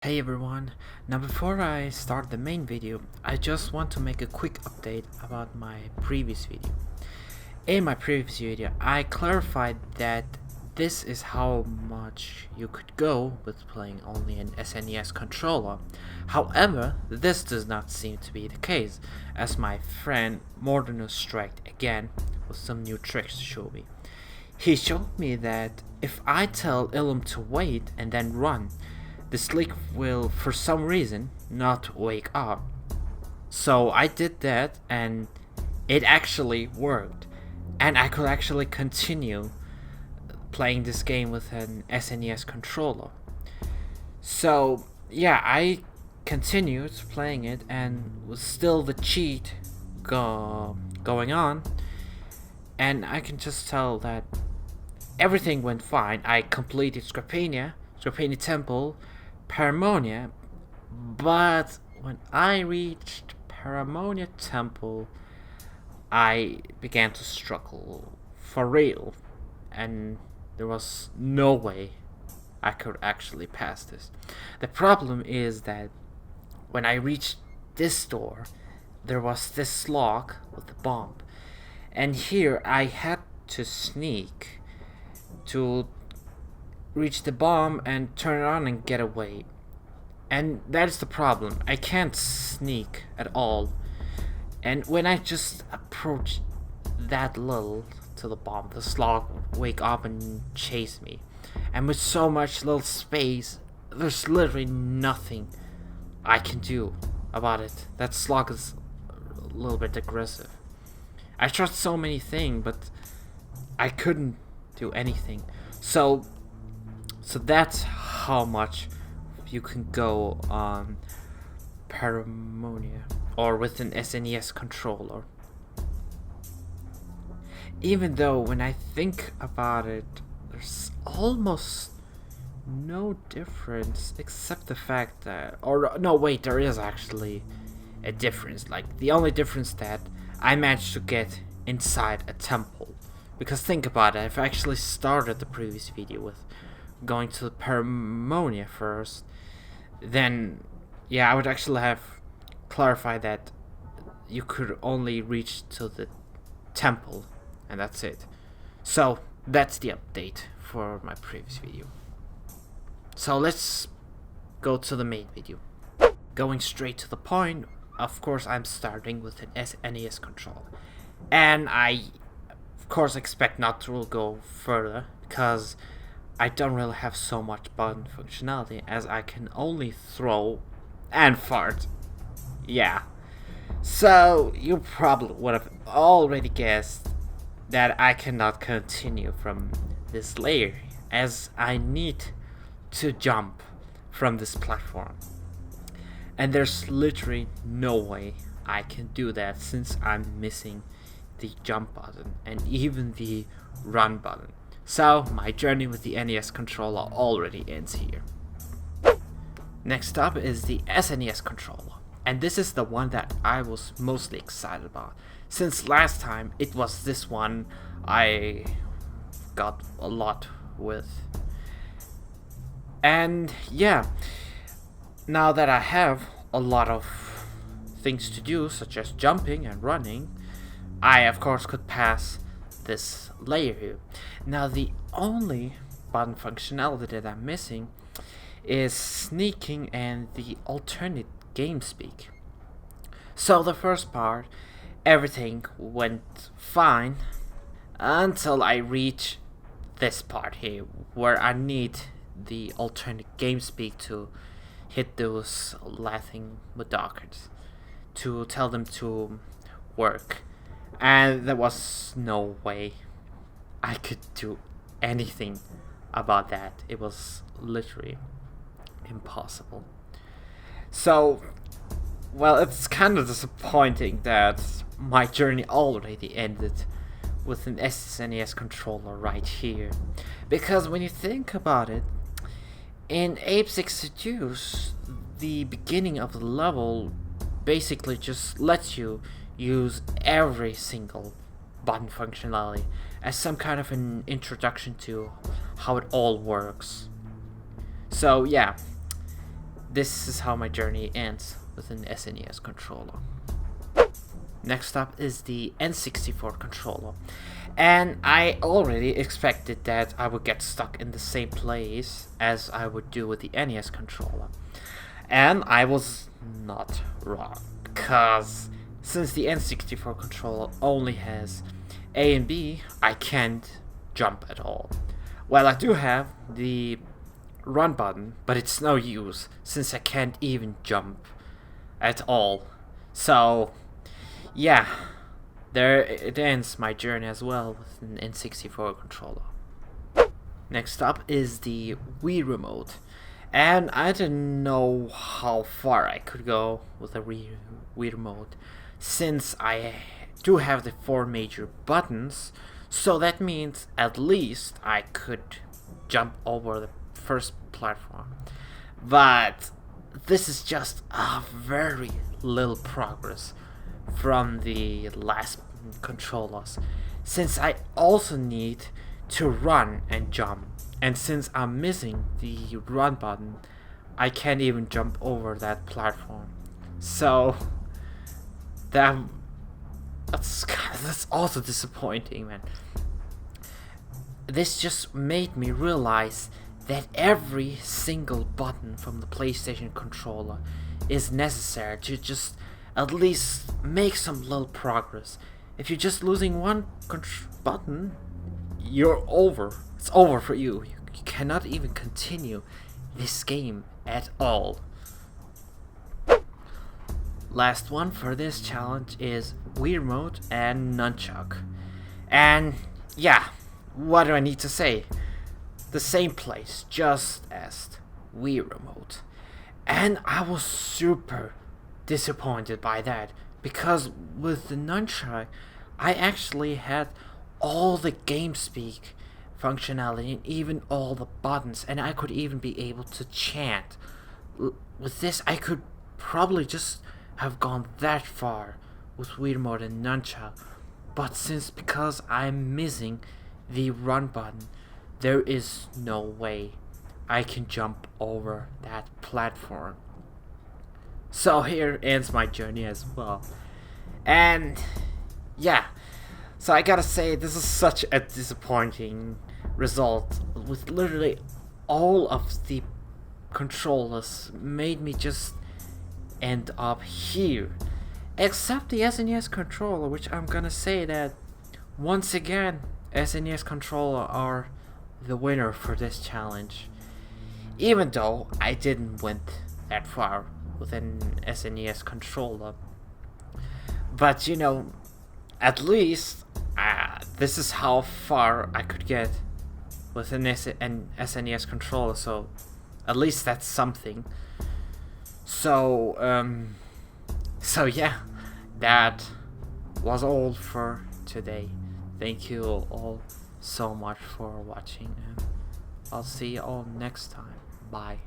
Hey everyone, now before I start the main video, I just want to make a quick update about my previous video. In my previous video, I clarified that this is how much you could go with playing only an SNES controller. However, this does not seem to be the case, as my friend Mordinus striked again with some new tricks to show me. He showed me that if I tell Ilum to wait and then run, the sleek will, for some reason, not wake up. So I did that and it actually worked. And I could actually continue playing this game with an SNES controller. So yeah, I continued playing it and was still the cheat going on. And I can just tell that everything went fine. I completed Scrapania Temple, Paramonia, but when I reached Paramonia Temple, I began to struggle for real, and there was no way I could actually pass this. The problem is that when I reached this door, there was this slog with the bomb, and here I had to sneak to reach the bomb and turn it on and get away. And that's the problem. I can't sneak at all. And when I just approach that little to the bomb, the slug would wake up and chase me. And with so much little space, there's literally nothing I can do about it. That slug is a little bit aggressive. I tried so many things, but I couldn't do anything. So that's how much you can go on Paramonia or with an SNES controller. Even though when I think about it, there's almost no difference except the fact that, or no wait, there is actually a difference. Like the only difference that I managed to get inside a temple. Because think about it, I've actually started the previous video with going to the Paramonia first, then yeah, I would actually have clarified that you could only reach to the temple, and that's it. So that's the update for my previous video. So let's go to the main video. Going straight to the point, of course I'm starting with an SNES controller, and I of course expect not to go further because I don't really have so much button functionality, as I can only throw and fart. Yeah. So you probably would have already guessed that I cannot continue from this layer, as I need to jump from this platform. And there's literally no way I can do that since I'm missing the jump button and even the run button. So my journey with the NES controller already ends here. Next up is the SNES controller, and this is the one that I was mostly excited about, since last time it was this one I got a lot with. And yeah, now that I have a lot of things to do, such as jumping and running, I of course could pass this layer here. Now the only button functionality that I'm missing is sneaking and the alternate game speak. So the first part, everything went fine until I reach this part here where I need the alternate game speak to hit those laughing Mudokers to tell them to work. And there was no way I could do anything about that. It was literally impossible. So, well, it's kind of disappointing that my journey already ended with an SNES controller right here. Because when you think about it, in Apes Exoddus, the beginning of the level basically just lets you use every single button functionality as some kind of an introduction to how it all works. So yeah, this is how my journey ends with an SNES controller. Next up is the N64 controller, and I already expected that I would get stuck in the same place as I would do with the NES controller, and I was not wrong, cause since the N64 controller only has A and B, I can't jump at all. Well, I do have the run button, but it's no use since I can't even jump at all. So yeah, there it ends my journey as well with an N64 controller. Next up is the Wii Remote, and I didn't know how far I could go with a Wii Remote since I do have the 4 major buttons, so that means at least I could jump over the first platform. But this is just a very little progress from the last controllers, since I also need to run and jump, and since I'm missing the run button, I can't even jump over that platform. So that's also disappointing, man. This just made me realize that every single button from the PlayStation controller is necessary to just at least make some little progress. If you're just losing one button, you're over. It's over for you. You cannot even continue this game at all. Last one for this challenge is Wii Remote and Nunchuck. And yeah, what do I need to say? The same place, just as Wii Remote. And I was super disappointed by that, because with the Nunchuck, I actually had all the game speak functionality and even all the buttons, and I could even be able to chant. With this, I could probably just have gone that far with Wii Remote and Nunchuck, but because I'm missing the run button, there is no way I can jump over that platform. So here ends my journey as well. And yeah, so I gotta say, this is such a disappointing result, with literally all of the controllers made me just end up here, except the SNES controller, which I'm gonna say that once again SNES controller are the winner for this challenge, even though I didn't went that far with an SNES controller. But you know, at least this is how far I could get with an SNES controller, so at least that's something. So yeah, that was all for today. Thank you all so much for watching, and I'll see you all next time. Bye.